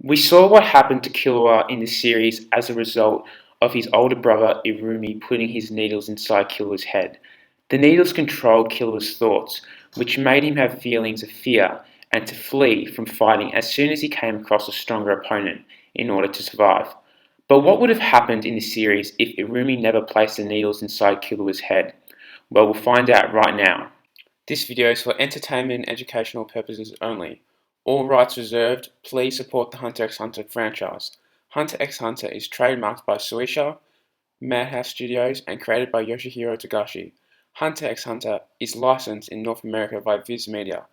We saw what happened to Killua in the series as a result of his older brother Irumi putting his needles inside Killua's head. The needles controlled Killua's thoughts, which made him have feelings of fear and to flee from fighting as soon as he came across a stronger opponent in order to survive. But what would have happened in the series if Irumi never placed the needles inside Killua's head? Well, we'll find out right now. This video is for entertainment and educational purposes only. All rights reserved. Please support the Hunter x Hunter franchise. Hunter x Hunter is trademarked by Suisha, Madhouse Studios, and created by Yoshihiro Togashi. Hunter x Hunter is licensed in North America by Viz Media.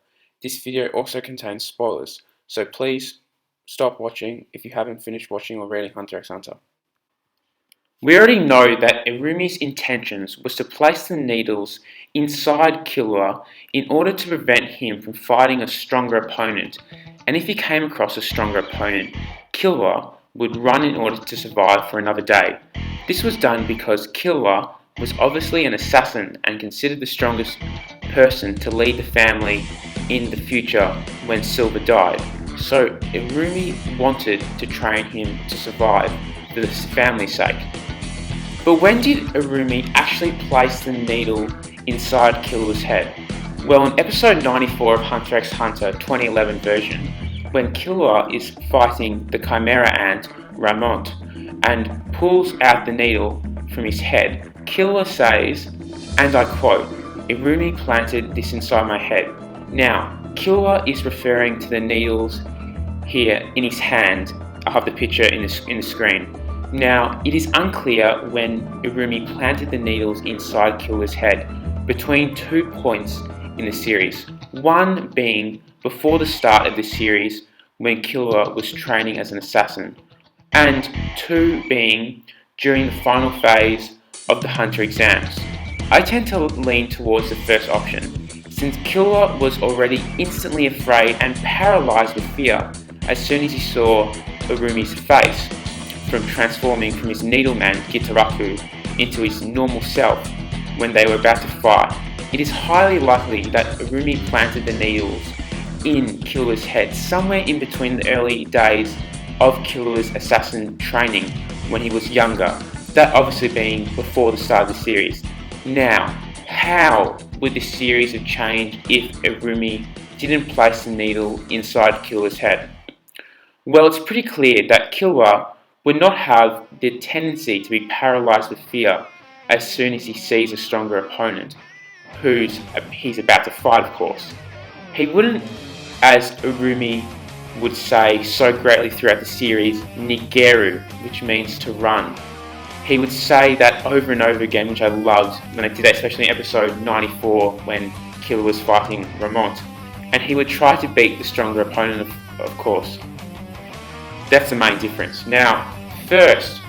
This video also contains spoilers, so please stop watching if you haven't finished watching or reading Hunter x Hunter. We already know that Irumi's intentions was to place the needles inside Killua in order to prevent him from fighting a stronger opponent, and if he came across a stronger opponent, Killua would run in order to survive for another day. This was done because Killua was obviously an assassin and considered the strongest person to lead the family in the future when Silver died, so Irumi wanted to train him to survive for the family's sake. But when did Irumi actually place the needle inside Killua's head? Well, in episode 94 of Hunter x Hunter 2011 version, when Killua is fighting the Chimera Ant, Ramont, and pulls out the needle from his head, Killua says, and I quote, "Irumi planted this inside my head." Now, Killua is referring to the needles here in his hand. I have the picture in the screen. Now, it is unclear when Irumi planted the needles inside Killua's head between 2 points in the series. One being before the start of the series when Killua was training as an assassin, and two being during the final phase of the Hunter exams. I tend to lean towards the first option, since Killua was already instantly afraid and paralysed with fear as soon as he saw Irumi's face, from transforming from his needleman Gitaraku into his normal self when they were about to fight. It is highly likely that Irumi planted the needles in Killua's head somewhere in between the early days of Killua's assassin training when he was younger, that obviously being before the start of the series. Now, how would the series have changed if Irumi didn't place the needle inside Killua's head? Well, it's pretty clear that Killua would not have the tendency to be paralysed with fear as soon as he sees a stronger opponent, he's about to fight, of course. He wouldn't, as Irumi would say so greatly throughout the series, nigeru, which means to run. He would say that over and over again, which I loved when I did that, especially in episode 94 when Killua was fighting Ramont. And he would try to beat the stronger opponent, of course. That's the main difference. Now, first,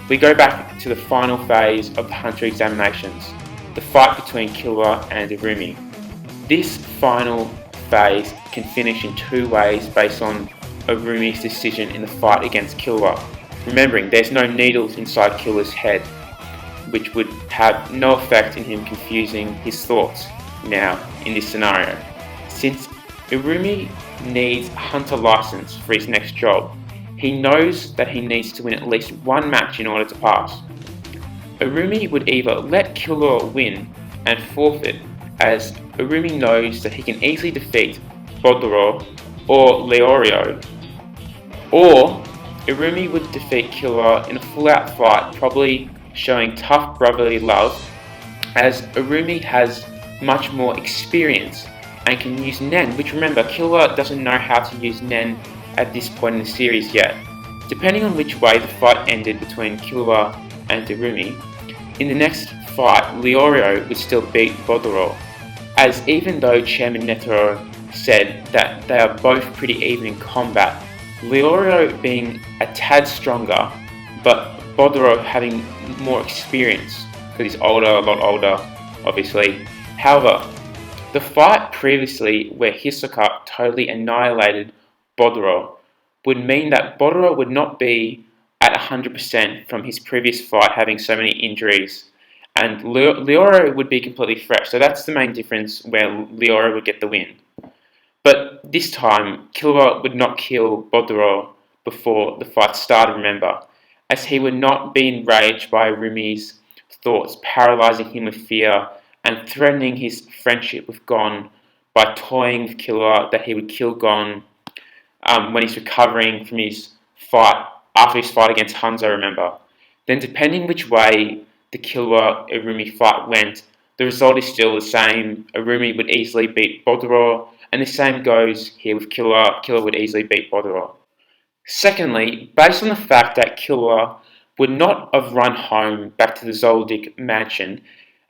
we go back to the final phase of the Hunter examinations, the fight between Killua and Irumi. This final phase can finish in two ways based on Irumi's decision in the fight against Killua. Remembering, there's no needles inside Killua's head, which would have no effect in him confusing his thoughts now in this scenario. Since Irumi needs a hunter license for his next job, he knows that he needs to win at least one match in order to pass. Irumi would either let Killua win and forfeit, as Irumi knows that he can easily defeat Bodoro or Leorio, or Irumi would defeat Killua in a full-out fight, probably showing tough brotherly love, as Irumi has much more experience and can use Nen, which remember, Killua doesn't know how to use Nen at this point in the series yet. Depending on which way the fight ended between Killua and Irumi, in the next fight, Leorio would still beat Bodoro, as even though Chairman Netero said that they are both pretty even in combat, Leorio being a tad stronger, but Bodoro having more experience, because he's older, a lot older, obviously. However, the fight previously where Hisoka totally annihilated Bodoro would mean that Bodoro would not be at 100% from his previous fight, having so many injuries, and Leorio would be completely fresh. So that's the main difference where Leorio would get the win. But this time, Killua would not kill Bodoro before the fight started, remember, as he would not be enraged by Rumi's thoughts, paralyzing him with fear and threatening his friendship with Gon by toying with Killua that he would kill Gon when he's recovering from his fight, after his fight against Hanzo, remember. Then depending which way the Killua-Irumi fight went, the result is still the same. Irumi would easily beat Bodoro, and the same goes here with Killua. Killua would easily beat Bodoro. Secondly, based on the fact that Killua would not have run home back to the Zoldyck mansion,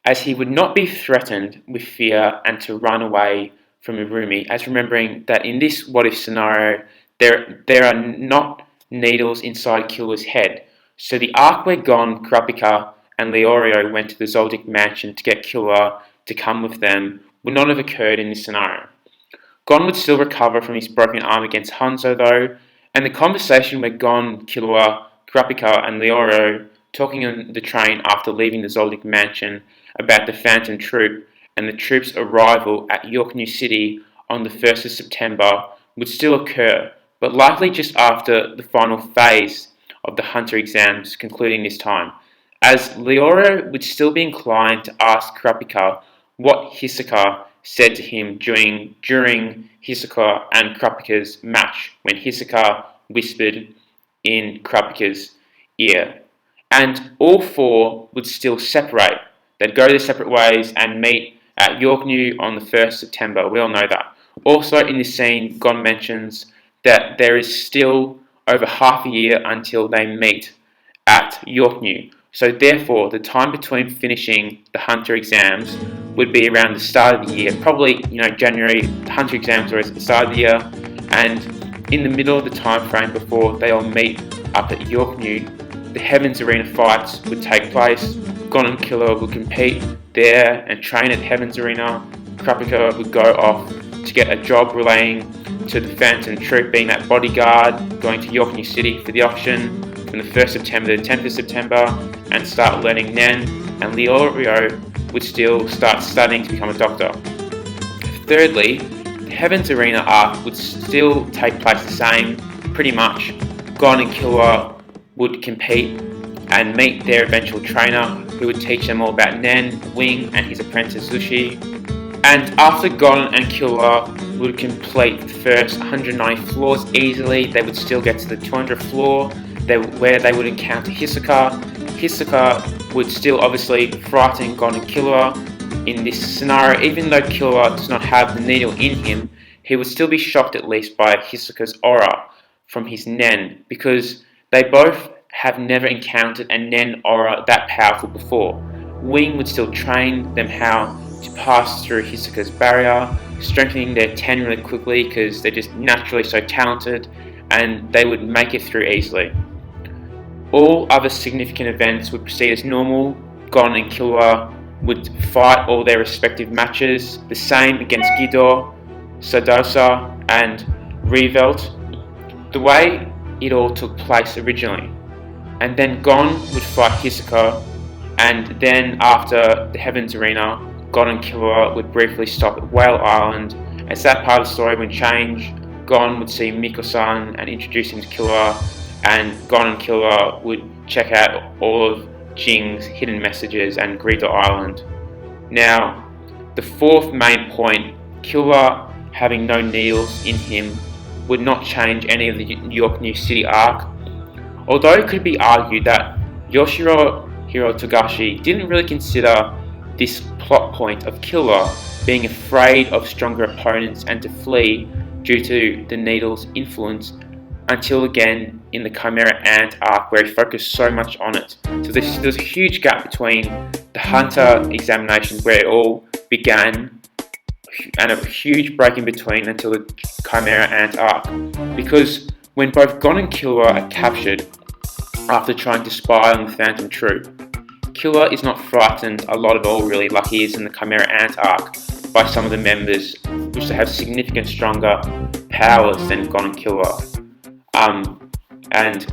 as he would not be threatened with fear and to run away from Irumi, as remembering that in this what-if scenario, there are not needles inside Killua's head. So the arc where Gon, Kurapika, and Leorio went to the Zoldyck mansion to get Killua to come with them would not have occurred in this scenario. Gon would still recover from his broken arm against Hanzo though, and the conversation where Gon, Killua, Kurapika, and Leorio talking on the train after leaving the Zoldyck mansion about the Phantom Troop and the troop's arrival at York New City on the 1st of September would still occur, but likely just after the final phase of the Hunter exams concluding this time, as Leorio would still be inclined to ask Kurapika what Hisoka said to him during Hisoka and Kurapika's match, when Hisoka whispered in Kurapika's ear. And all four would still separate. They'd go their separate ways and meet at York New on the 1st of September. We all know that. Also in this scene, Gon mentions that there is still over half a year until they meet at York New. So therefore, the time between finishing the Hunter exams would be around the start of the year, probably, January. The Hunter exams are at the start of the year, and in the middle of the time frame before they all meet up at York New, the Heavens Arena fights would take place. Gon and Killua would compete there and train at Heavens Arena. Kurapika would go off to get a job relaying to the Phantom Troop, being that bodyguard, going to York New City for the auction from the 1st of September to the 10th of September, and start learning Nen, and Leorio would still start studying to become a doctor. Thirdly, the Heavens Arena arc would still take place the same, pretty much. Gon and Killua would compete and meet their eventual trainer, who would teach them all about Nen, Wing, and his apprentice Zushi. And after Gon and Killua would complete the first 190 floors easily, they would still get to the 200th floor, where they would encounter Hisoka. Hisoka would still obviously frighten Gon and Killua. In this scenario, even though Killua does not have the needle in him, he would still be shocked at least by Hisoka's aura from his Nen, because they both have never encountered a Nen aura that powerful before. Wing would still train them how to pass through Hisoka's barrier, strengthening their Ten really quickly because they're just naturally so talented, and they would make it through easily. All other significant events would proceed as normal. Gon and Killua would fight all their respective matches, the same against Gido, Sadosa, and Revolves, the way it all took place originally. And then Gon would fight Hisoka, and then after the Heavens Arena, Gon and Killua would briefly stop at Whale Island, as that part of the story would change. Gon would see Miko-san and introduce him to Killua, and Gon and Killua would check out all of Jing's hidden messages and Greedo Island. Now, the fourth main point, Killua having no needles in him, would not change any of the York New City arc, although it could be argued that Yoshihiro Togashi didn't really consider this plot point of Killua being afraid of stronger opponents and to flee due to the needle's influence until again in the Chimera Ant arc, where he focused so much on it. So there's a huge gap between the Hunter examination where it all began and a huge break in between until the Chimera Ant arc, because when both Gon and Killua are captured after trying to spy on the Phantom Troop, Killua is not frightened a lot at all really, like he is in the Chimera Ant arc, by some of the members, which they have significant stronger powers than Gon and Killua. And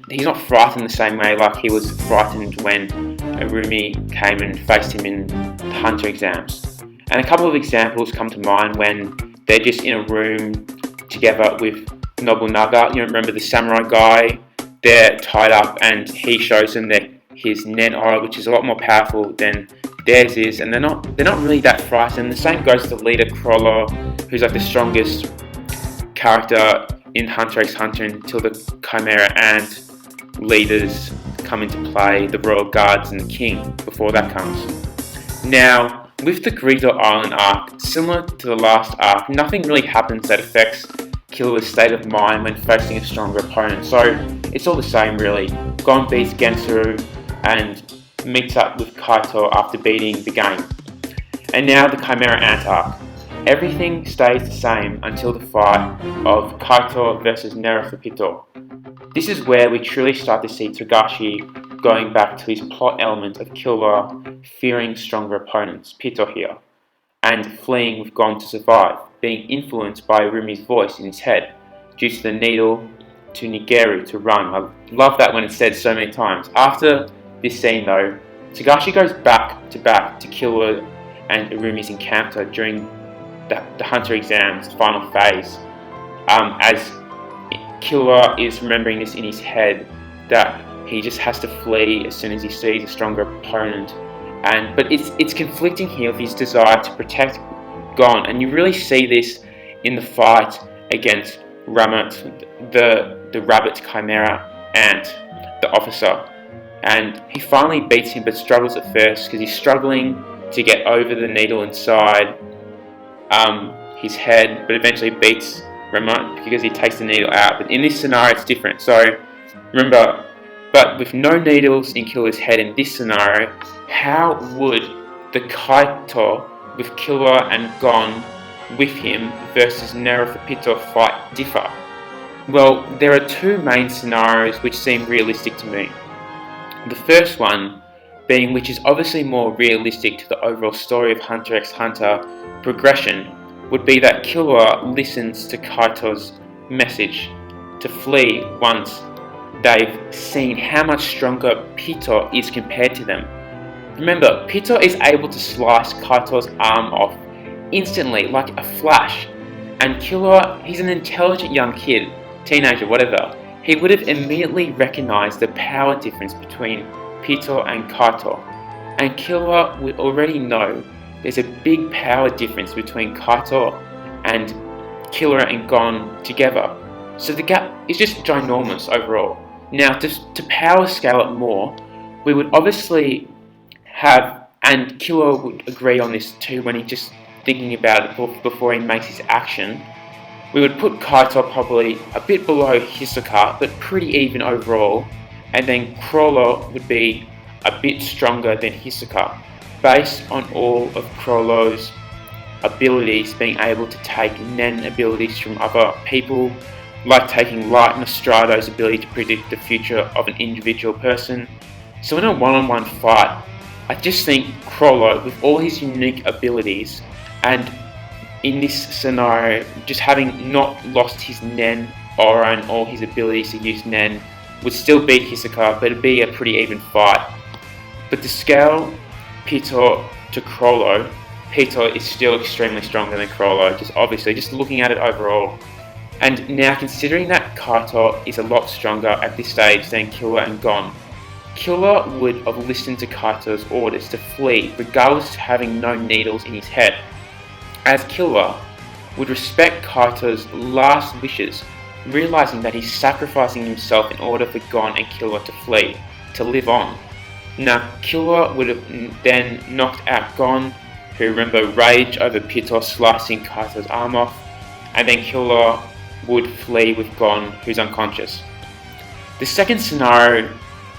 he's not frightened the same way like he was frightened when Irumi came and faced him in the Hunter exams. And a couple of examples come to mind when they're just in a room together with Nobunaga. You remember the samurai guy? They're tied up, and he shows them that his Nen aura, which is a lot more powerful than theirs is, and they're not really that frightened. The same goes to the leader Crawler, who's like the strongest character in Hunter x Hunter until the Chimera Ant leaders come into play, the Royal Guards and the King, before that comes. Now, with the Greedo Island arc, similar to the last arc, nothing really happens that affects Killua's state of mind when facing a stronger opponent, so it's all the same really. Gon beats Gensuru and meets up with Kaito after beating the game. And now the Chimera Ant arc. Everything stays the same until the fight of Kaito versus Nerofapito. This is where we truly start to see Togashi going back to his plot element of Killua fearing stronger opponents, Pito here, and fleeing with Gon to survive, being influenced by Rumi's voice in his head, due to the needle to Nigeru to run. I love that when it's said so many times. After this scene though, Togashi goes back to Killua and Irumi's encounter during the Hunter exams, the final phase, as Killua is remembering this in his head, that he just has to flee as soon as he sees a stronger opponent. But it's conflicting here with his desire to protect Gon, and you really see this in the fight against Ramut, the rabbit Chimera Ant, the officer. And he finally beats him, but struggles at first because he's struggling to get over the needle inside his head, but eventually beats Ramut because he takes the needle out. But in this scenario it's different. So remember, but with no needles in Killua's head in this scenario, how would the Kaito with Killua and Gon with him versus Nerofapito fight differ? Well, there are two main scenarios which seem realistic to me. The first one being, which is obviously more realistic to the overall story of Hunter x Hunter progression, would be that Killua listens to Kaito's message to flee once they've seen how much stronger Pito is compared to them. Remember, Pito is able to slice Kaito's arm off instantly, like a flash, and Killua, he's an intelligent young kid, teenager, whatever. He would have immediately recognized the power difference between Pito and Kaito, and Killua would already know there's a big power difference between Kaito and Killua and Gon together. So the gap is just ginormous overall. Now, to power scale it more, we would obviously have, and Killua would agree on this too when he's just thinking about it before he makes his action, we would put Kaito probably a bit below Hisoka, but pretty even overall, and then Crawler would be a bit stronger than Hisoka, based on all of Crawler's abilities, being able to take Nen abilities from other people, like taking Light Nostrado's ability to predict the future of an individual person. So in a one-on-one fight, I just think Crawler, with all his unique abilities, and in this scenario, just having not lost his Nen aura and all his abilities to use Nen, would still beat Hisoka, but it'd be a pretty even fight. But to scale Pito to Crawler, Pito is still extremely stronger than Crawler, just looking at it overall. And now considering that Kaito is a lot stronger at this stage than Killua and Gon, Killua would have listened to Kaito's orders to flee regardless of having no needles in his head, as Killua would respect Kaito's last wishes, realizing that he's sacrificing himself in order for Gon and Killua to flee, to live on. Now, Killua would have then knocked out Gon, who, remember, raged over Pito slicing Kaito's arm off, and then Killua would flee with Gon, who's unconscious. The second scenario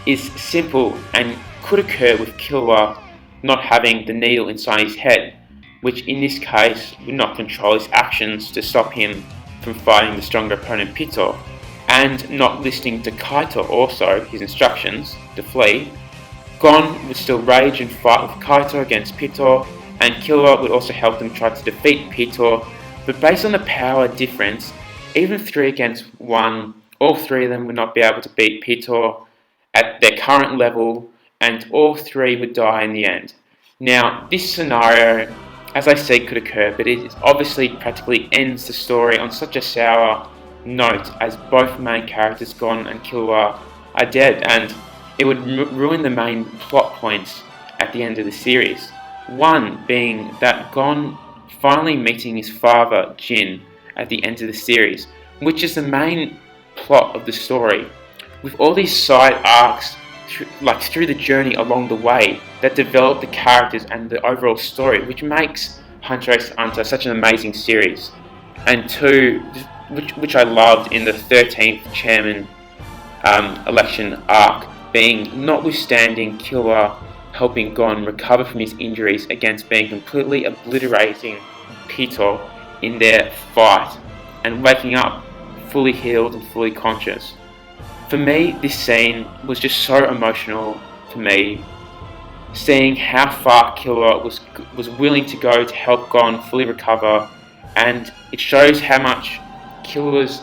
is simple and could occur with Killua not having the needle inside his head, which in this case would not control his actions to stop him from fighting the stronger opponent Pito, and not listening to Kaito also, his instructions, to flee. Gon would still rage and fight with Kaito against Pito, and Killua would also help them try to defeat Pito, but based on the power difference, even 3 against 1, all 3 of them would not be able to beat Pito at their current level, and all 3 would die in the end. Now, this scenario, as I said, could occur, but it obviously practically ends the story on such a sour note, as both main characters Gon and Killua are dead, and it would ruin the main plot points at the end of the series. One being that Gon finally meeting his father, Jin, at the end of the series, which is the main plot of the story, with all these side arcs through the journey along the way that develop the characters and the overall story, which makes Hunter x Hunter such an amazing series. And two, which I loved in the 13th chairman election arc, being notwithstanding Killua helping Gon recover from his injuries against being completely obliterating Pitou in their fight, and waking up fully healed and fully conscious. For me, this scene was just so emotional to me, seeing how far Killua was willing to go to help Gon fully recover, and it shows how much Killua's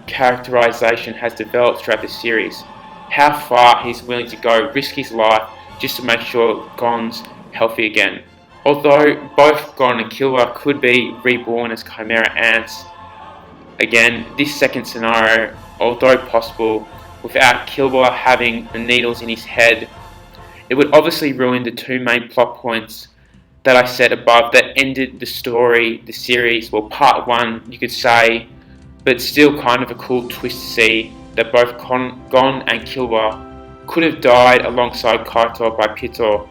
characterization has developed throughout the series. How far he's willing to go, risk his life, just to make sure Gon's healthy again. Although both Gon and Killua could be reborn as Chimera Ants, again, this second scenario, although possible, without Killua having the needles in his head, it would obviously ruin the two main plot points that I said above that ended the story, the series, well, part one, you could say, but still kind of a cool twist to see that both Gon and Killua could have died alongside Kaito by Pitou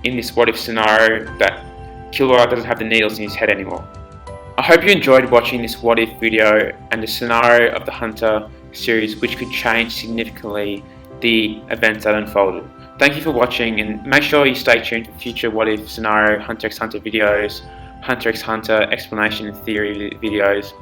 in this what if scenario that Killua doesn't have the needles in his head anymore. I hope you enjoyed watching this what if video and the scenario of the Hunter series, which could change significantly the events that unfolded. Thank you for watching, and make sure you stay tuned for future what if scenario Hunter x Hunter videos, Hunter x Hunter explanation and theory videos,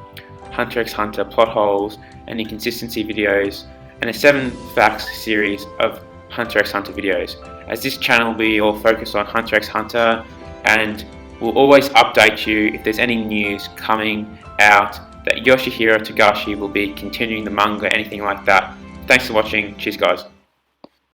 Hunter x Hunter plot holes and inconsistency videos, and a 7 facts series of Hunter x Hunter videos, as this channel will be all focused on Hunter x Hunter, and we'll always update you if there's any news coming out that Yoshihiro Togashi will be continuing the manga, anything like that. Thanks for watching. Cheers guys.